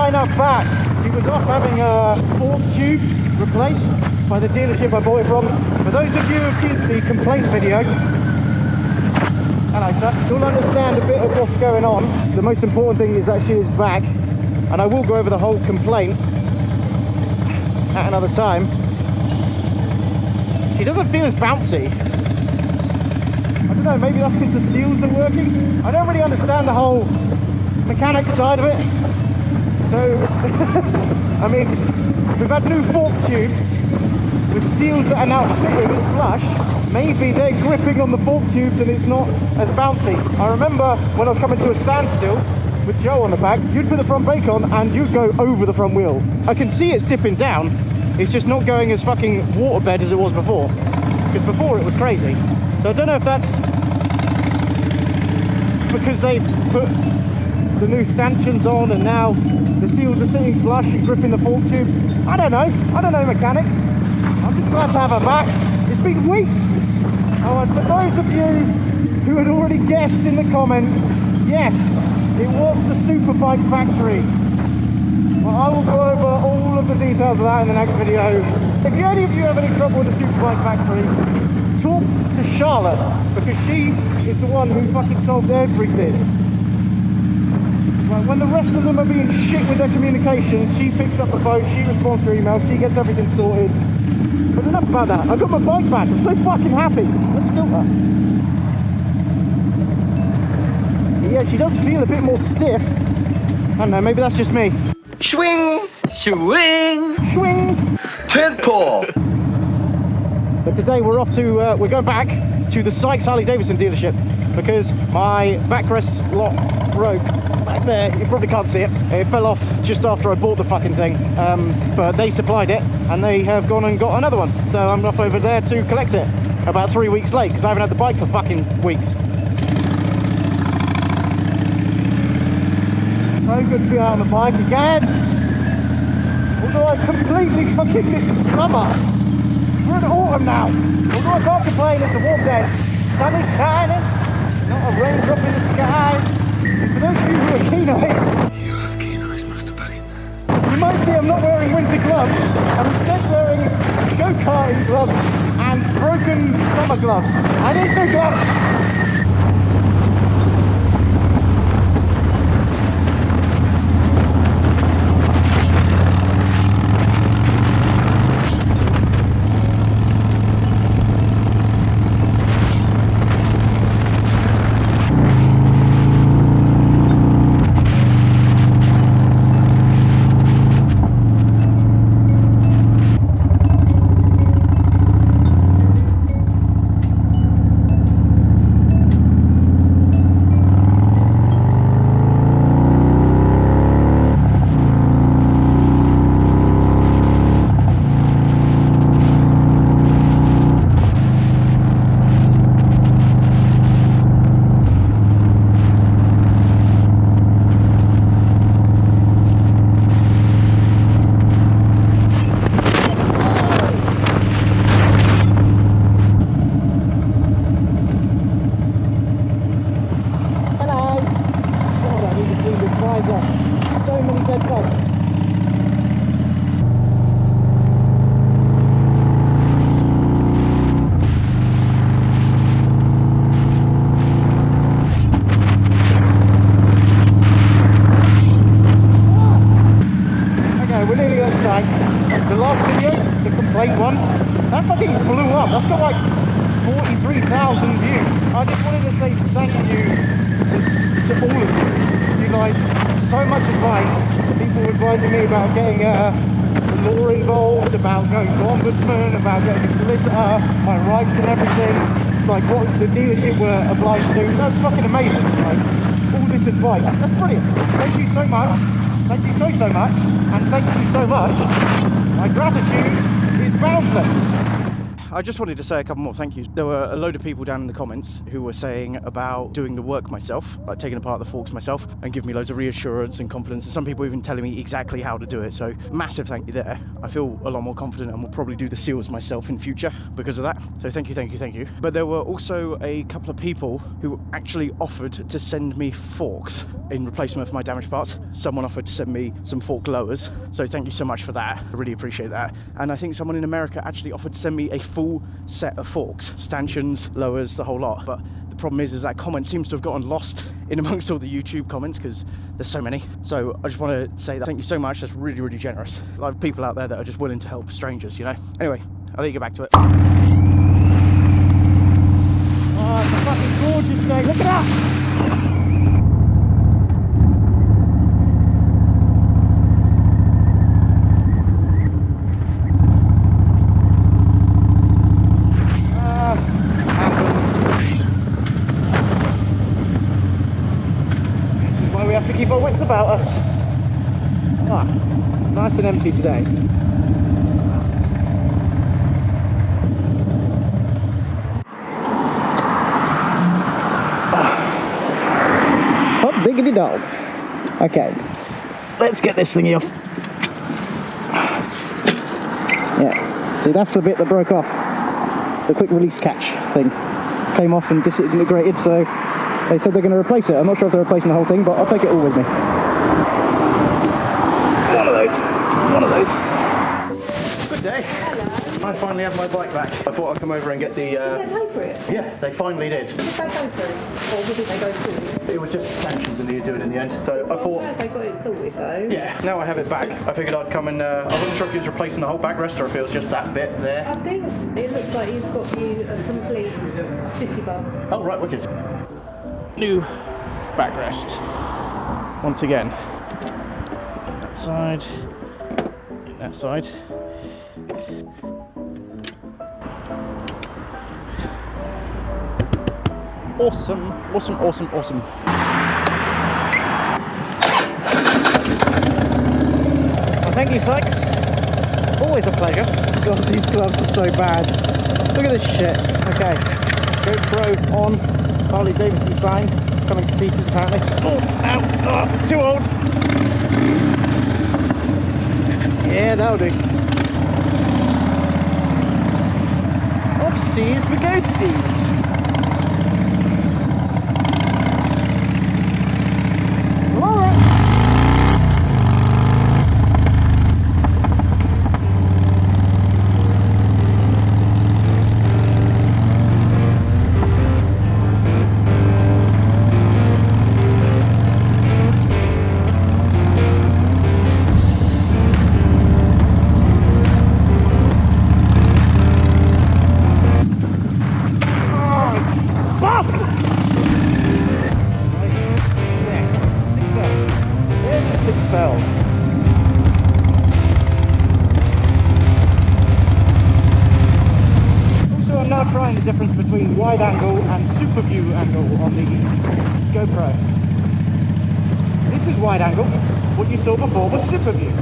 Dyna back. She was off having fork tubes replaced by the dealership I bought it from. For those of you who've seen the complaint video, hello sir, you'll understand a bit of what's going on. The most important thing is that she is back, and I will go over the whole complaint at another time. She doesn't feel as bouncy. I don't know, maybe that's because the seals are working. I don't really understand the whole mechanic side of it. So, I mean, we've had new fork tubes with seals that are now fitting flush. Maybe they're gripping on the fork tubes and it's not as bouncy. I remember when I was coming to a standstill with Joe on the back, you'd put the front brake on and you'd go over the front wheel. I can see it's dipping down. It's just not going as fucking waterbed as it was before. Because before it was crazy. So I don't know if that's because they've put the new stanchions on and now the seals are sitting flush and gripping the fork tubes. I don't know mechanics. I'm just glad to have her back. It's been weeks. Oh, and for those of you who had already guessed in the comments, yes, it was the Superbike Factory. Well, I will go over all of the details of that in the next video. If any of you have any trouble with the Superbike Factory, talk to Charlotte, because she is the one who fucking solved everything. Like, when the rest of them are being shit with their communications, she picks up the phone, she responds to emails, she gets everything sorted. But enough about that. I got my bike back. I'm so fucking happy. Let's filter. Yeah, she does feel a bit more stiff. I don't know, maybe that's just me. Swing, swing, Swing! tempo. But today we're off to, we're going back to the Sykes Harley Davidson dealership because my backrest lock broke back there. You probably can't see it. It fell off just after I bought the fucking thing. But they supplied it and they have gone and got another one. So I'm off over there to collect it about 3 weeks late because I haven't had the bike for fucking weeks. So good to be out on the bike again. Although I completely fucking missed the summer. We're in autumn now. Although I can't complain, it's a warm day. Sun is shining, not a raindrop in the sky. And for those of you who are keen-eyed, You have keen eyes, Master Baggins. you might see I'm not wearing winter gloves. I'm instead wearing go-karting gloves and broken summer gloves. I need new gloves. So many dead bugs. Okay, we're nearly at site. The last video, the complaint one, that fucking blew up. That's got like 43,000 views. I just wanted to say thank you to all of you. You like so much advice. People advising me about getting the law involved, about going to ombudsman, about getting a solicitor, my rights and everything, like what the dealership were obliged to do. That's fucking amazing. Like all this advice, that's brilliant. Thank you so much. Thank you so much, and thank you so much. My gratitude is boundless. I just wanted to say a couple more thank yous. There were a load of people down in the comments who were saying about doing the work myself, like taking apart the forks myself, and giving me loads of reassurance and confidence, and some people even telling me exactly how to do it. So massive thank you there. I feel a lot more confident and will probably do the seals myself in future because of that. So thank you. But there were also a couple of people who actually offered to send me forks. in replacement for my damaged parts. Someone offered to send me some fork lowers, so thank you so much for that. I really appreciate that. And I think someone in America actually offered to send me a full set of forks, stanchions, lowers, the whole lot. But the problem is that comment seems to have gotten lost in amongst all the YouTube comments because there's so many. So I just want to say that thank you so much. That's really, really generous. A lot of people out there that are just willing to help strangers, you know. Anyway, I'll let you get back to it. Oh, it's a fucking gorgeous day. Look at that! Keep our wits about us. Ah, nice and empty today. Hot diggity dog. Okay, let's get this thingy off. Yeah, see that's the bit that broke off. The quick release catch thing came off and disintegrated, so they said they're going to replace it. I'm not sure if they're replacing the whole thing, but I'll take it all with me. One of those. Good day. Hello. I finally have my bike back. I thought I'd come over and get the... Did they pay for it? Yeah, they finally did. Did they pay for it? Or did they go through? It was just stanchions and needed to do it in the end. So I thought... They got it sorted though. Yeah, now I have it back. I figured I'd come and... I wasn't sure if he was replacing the whole backrest or if it was just that bit there. I think it looks like he's got you a complete 50 bar. Oh, right, wicked. New backrest once again. That side, that side. Awesome, awesome, awesome, awesome. Well, thank you, Sykes. Always a pleasure. God, these gloves are so bad. Look at this shit. Okay, GoPro on. Harley Davidson sign coming to pieces apparently. Oh, ow, oh, too old. Yeah, that'll do. Off seas we go skis. Trying the difference between wide angle and super view angle on the GoPro. This is wide angle. What you saw before was super view.